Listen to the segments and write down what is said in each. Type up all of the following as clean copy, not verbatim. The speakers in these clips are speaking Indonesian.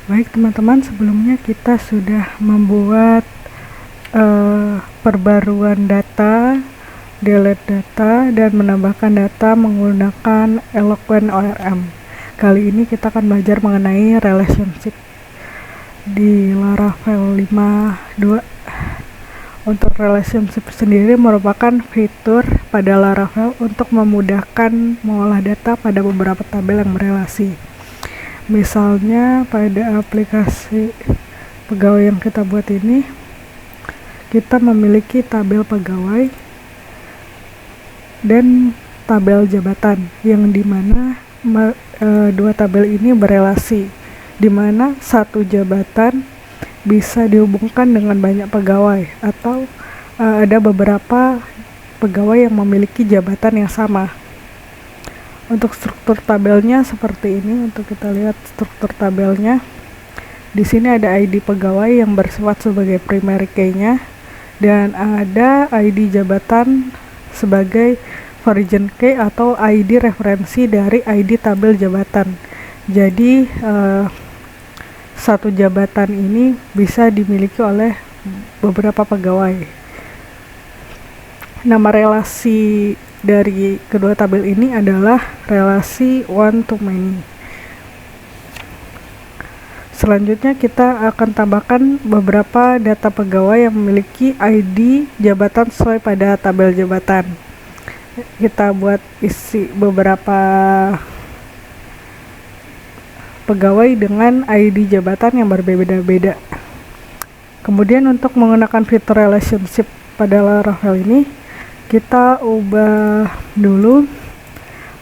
Baik teman-teman, sebelumnya kita sudah membuat perbaruan data, delete data, dan menambahkan data menggunakan Eloquent ORM. Kali ini kita akan belajar mengenai relationship di Laravel 5.2. Untuk relationship sendiri merupakan fitur pada Laravel untuk memudahkan mengolah data pada beberapa tabel yang berelasi. Misalnya pada aplikasi pegawai yang kita buat ini, kita memiliki tabel pegawai dan tabel jabatan, yang dimana dua tabel ini berelasi, dimana satu jabatan bisa dihubungkan dengan banyak pegawai, atau ada beberapa pegawai yang memiliki jabatan yang sama. Untuk struktur tabelnya seperti ini. Untuk kita lihat struktur tabelnya, di sini ada ID pegawai yang bersifat sebagai primary key-nya, dan ada ID jabatan sebagai origin key atau ID referensi dari ID tabel jabatan. Jadi satu jabatan ini bisa dimiliki oleh beberapa pegawai. Nama relasi dari kedua tabel ini adalah relasi one to many. Selanjutnya kita akan tambahkan beberapa data pegawai yang memiliki ID jabatan sesuai pada tabel jabatan. Kita buat isi beberapa pegawai dengan ID jabatan yang berbeda-beda. Kemudian untuk menggunakan fitur relationship pada Laravel ini, kita ubah dulu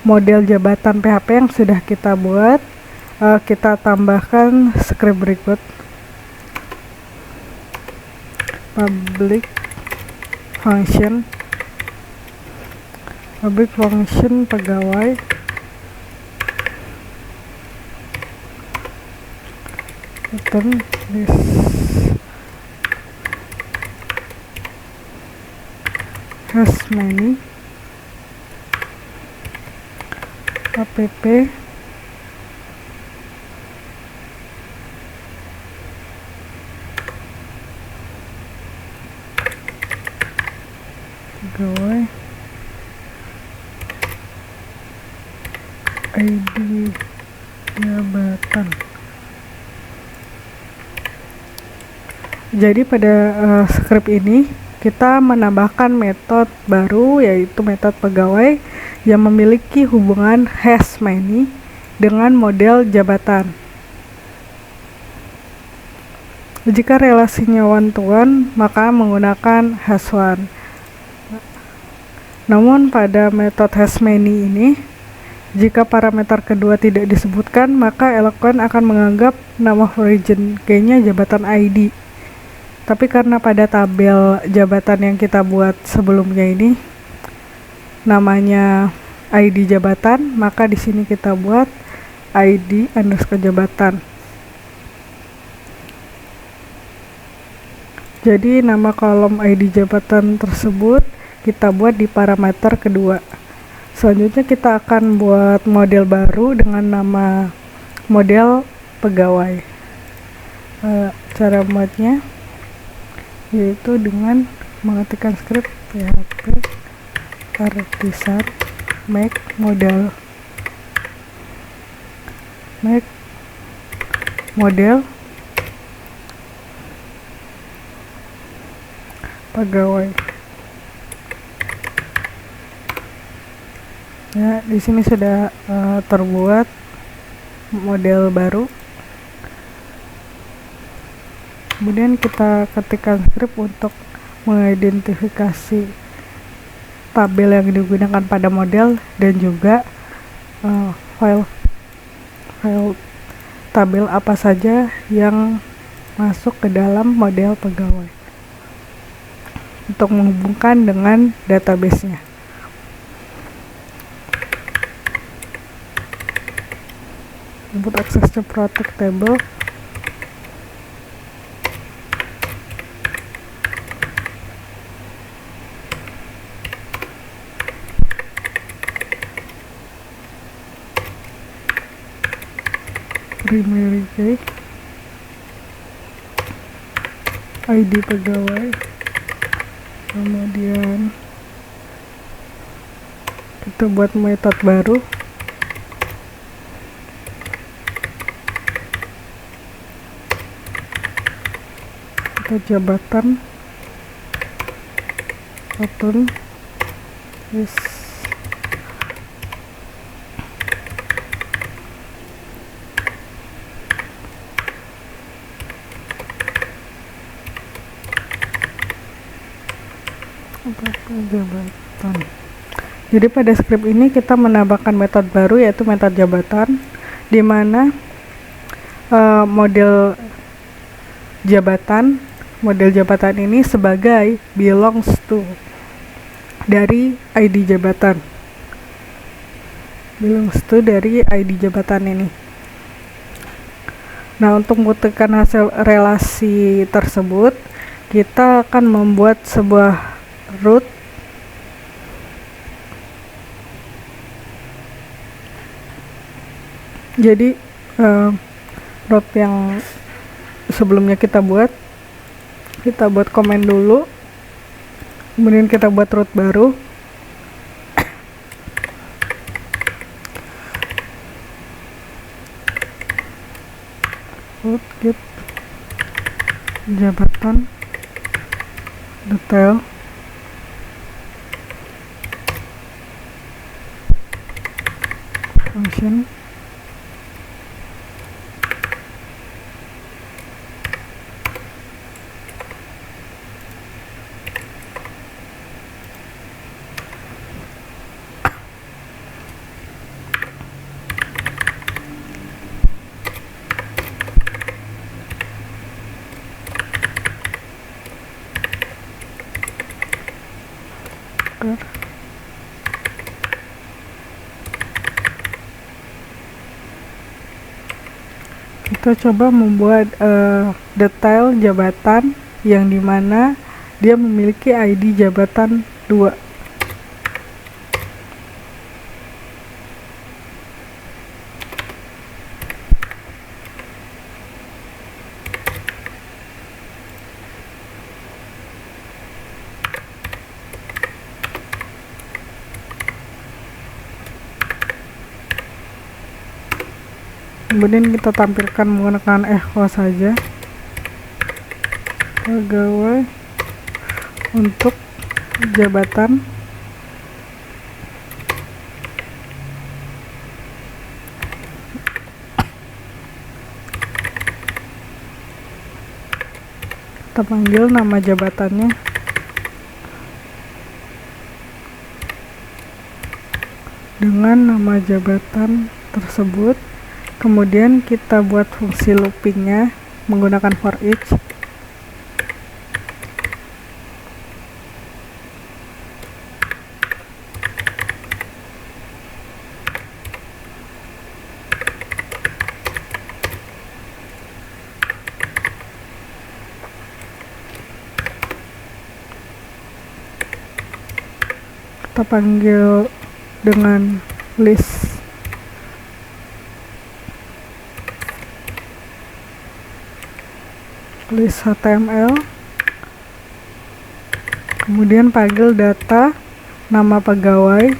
model jabatan PHP yang sudah kita buat. Kita tambahkan script berikut: public function pegawai return this has many app pegawai ID jabatan. Jadi pada script ini kita menambahkan metode baru, yaitu metode pegawai yang memiliki hubungan has many dengan model jabatan. Jika relasinya one to one, maka menggunakan has one. Namun pada metode has many ini, jika parameter kedua tidak disebutkan, maka Eloquent akan menganggap nama origin key-nya jabatan ID. Tapi karena pada tabel jabatan yang kita buat sebelumnya ini namanya ID jabatan, maka di sini kita buat ID underscore jabatan. Jadi nama kolom ID jabatan tersebut kita buat di parameter kedua. Selanjutnya kita akan buat model baru dengan nama model pegawai. Cara buatnya yaitu dengan mengetikkan script php artisan make model pegawai. Ya, di sini sudah terbuat model baru. Kemudian kita ketikkan script untuk mengidentifikasi tabel yang digunakan pada model dan juga file tabel apa saja yang masuk ke dalam model pegawai untuk menghubungkan dengan database-nya. Input access to protect table. Primary key. ID pegawai, kemudian kita buat metode baru, kita jabatan open yes. Jabatan. Jadi pada script ini kita menambahkan metode baru yaitu metode jabatan, di mana model jabatan ini sebagai belongs to dari ID jabatan, dari ID jabatan ini. Nah, untuk membuktikan hasil relasi tersebut, kita akan membuat sebuah root jadi root yang sebelumnya kita buat komen dulu, kemudian kita buat root baru, root get jabatan detail function kita coba membuat detail jabatan yang dimana dia memiliki ID jabatan 2. Kemudian kita tampilkan menggunakan echo saja pegawai untuk jabatan kita panggil nama jabatannya dengan nama jabatan tersebut. Kemudian kita buat fungsi loopingnya menggunakan for each. Kita panggil dengan list HTML, kemudian panggil data nama pegawai,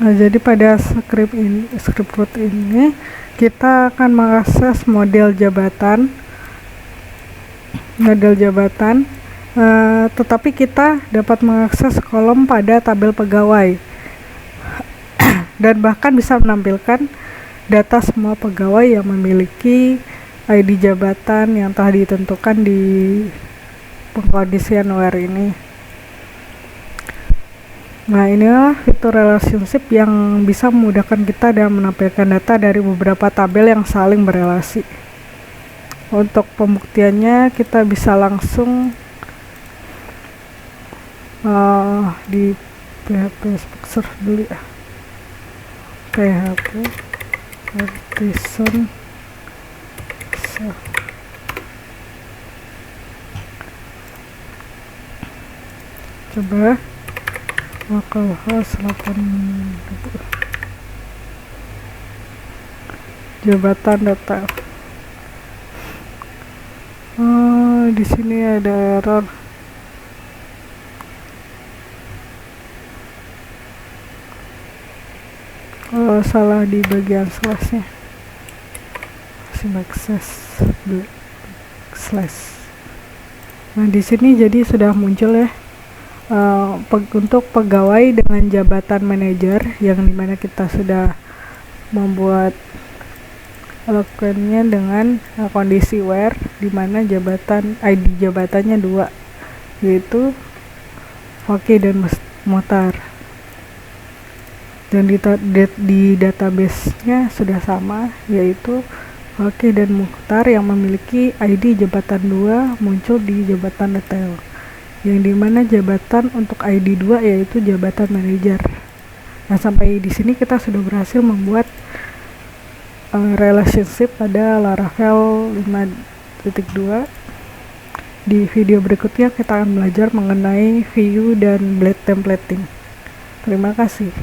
nah jadi pada script root ini kita akan mengakses model jabatan, tetapi kita dapat mengakses kolom pada tabel pegawai dan bahkan bisa menampilkan data semua pegawai yang memiliki ID jabatan yang telah ditentukan di pengkondisian where ini. Nah, inilah fitur relationship yang bisa memudahkan kita dalam menampilkan data dari beberapa tabel yang saling berelasi. Untuk pembuktiannya kita bisa langsung di PHP Spexer dulu ya, PHP artisan Coba localhost 8 jabatan data. Oh, di sini ada error. Oh, salah di bagian slashnya. Backslash. Nah, di sini jadi sudah muncul ya untuk pegawai dengan jabatan manajer, yang dimana kita sudah membuat lakukannya dengan kondisi where, dimana jabatan ID jabatannya 2, yaitu Fakih dan Muhtar, dan di database-nya sudah sama, yaitu Fakih dan Muhtar yang memiliki ID jabatan 2 muncul di jabatan detail, yang dimana jabatan untuk ID 2 yaitu jabatan manajer. Nah, sampai di sini kita sudah berhasil membuat relationship pada Laravel 5.2. Di video berikutnya kita akan belajar mengenai view dan blade templating. Terima kasih.